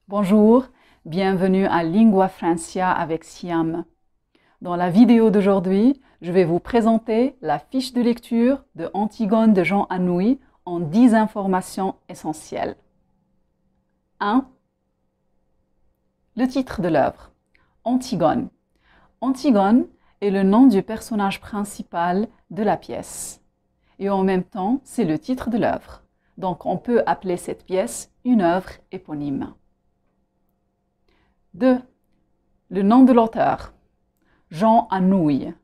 Bonjour, bienvenue à Lingua Francia avec Siam. Dans la vidéo d'aujourd'hui, je vais vous présenter la fiche de lecture de Antigone de Jean Anouilh en 10 informations essentielles. 1. Le titre de l'œuvre. Antigone. Antigone est le nom du personnage principal de la pièce. Et en même temps, c'est le titre de l'œuvre. Donc on peut appeler cette pièce une œuvre éponyme. 2. Le nom de l'auteur. Jean Anouilh.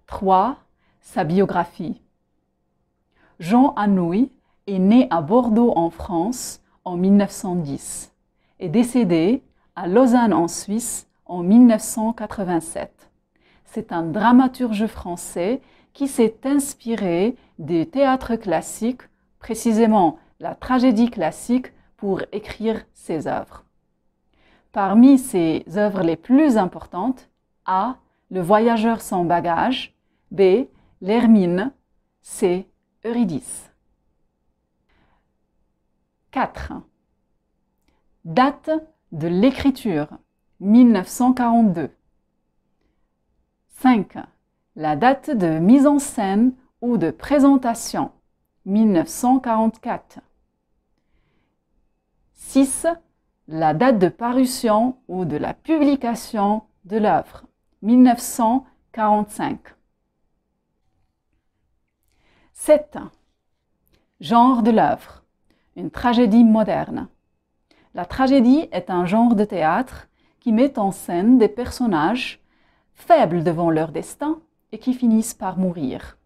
3. Sa biographie. Jean Anouilh est né à Bordeaux en France en 1910 et décédé à Lausanne en Suisse en 1987. C'est un dramaturge français qui s'est inspiré du théâtre classique, précisément la tragédie classique, pour écrire ses œuvres. Parmi ses œuvres les plus importantes, A. Le voyageur sans bagage, B. L'Hermine, C. Eurydice. 4. Date de l'écriture, 1942. 5. La date de mise en scène ou de présentation, 1944. 6. La date de parution ou de la publication de l'œuvre, 1945. 7. Genre de l'œuvre, une tragédie moderne. La tragédie est un genre de théâtre qui met en scène des personnages faibles devant leur destin et qui finissent par mourir.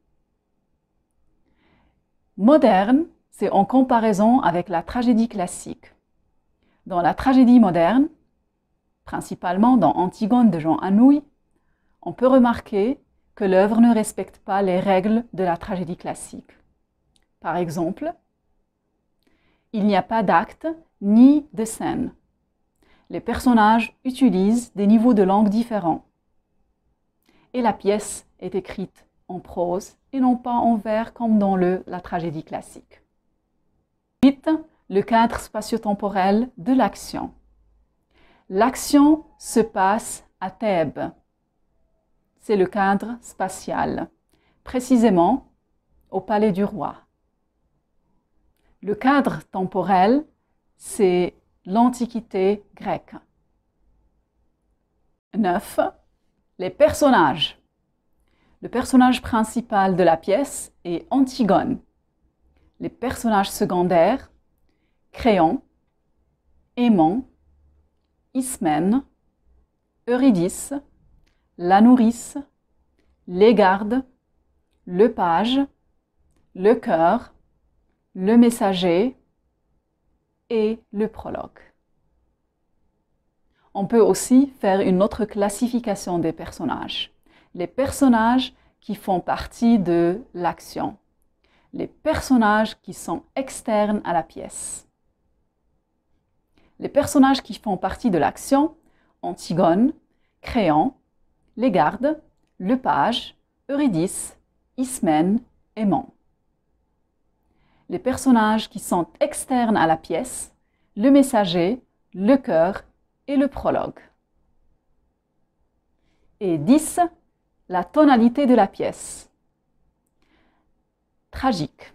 Moderne, c'est en comparaison avec la tragédie classique. Dans la tragédie moderne, principalement dans Antigone de Jean Anouilh, on peut remarquer que l'œuvre ne respecte pas les règles de la tragédie classique. Par exemple, il n'y a pas d'acte ni de scène. Les personnages utilisent des niveaux de langue différents. Et la pièce est écrite en prose et non pas en vers comme dans la tragédie classique. 8. Le cadre spatio-temporel de l'action. L'action se passe à Thèbes. C'est le cadre spatial, précisément au palais du roi. Le cadre temporel, c'est l'Antiquité grecque. 9. Les personnages. Le personnage principal de la pièce est Antigone. Les personnages secondaires, Créon, Aimant, Ismène, Eurydice, la nourrice, Légarde, le page, le chœur, le messager et le prologue. On peut aussi faire une autre classification des personnages. Les personnages qui font partie de l'action. Les personnages qui sont externes à la pièce. Les personnages qui font partie de l'action, Antigone, Créon, Légarde, le page, Eurydice, Ismène, Aimant. Les personnages qui sont externes à la pièce, le messager, le chœur et le prologue. Et 10. La tonalité de la pièce. Tragique.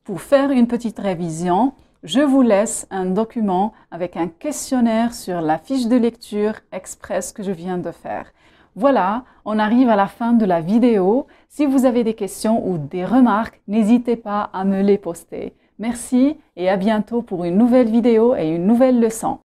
Pour faire une petite révision, je vous laisse un document avec un questionnaire sur la fiche de lecture express que je viens de faire. Voilà, on arrive à la fin de la vidéo. Si vous avez des questions ou des remarques, n'hésitez pas à me les poster. Merci et à bientôt pour une nouvelle vidéo et une nouvelle leçon.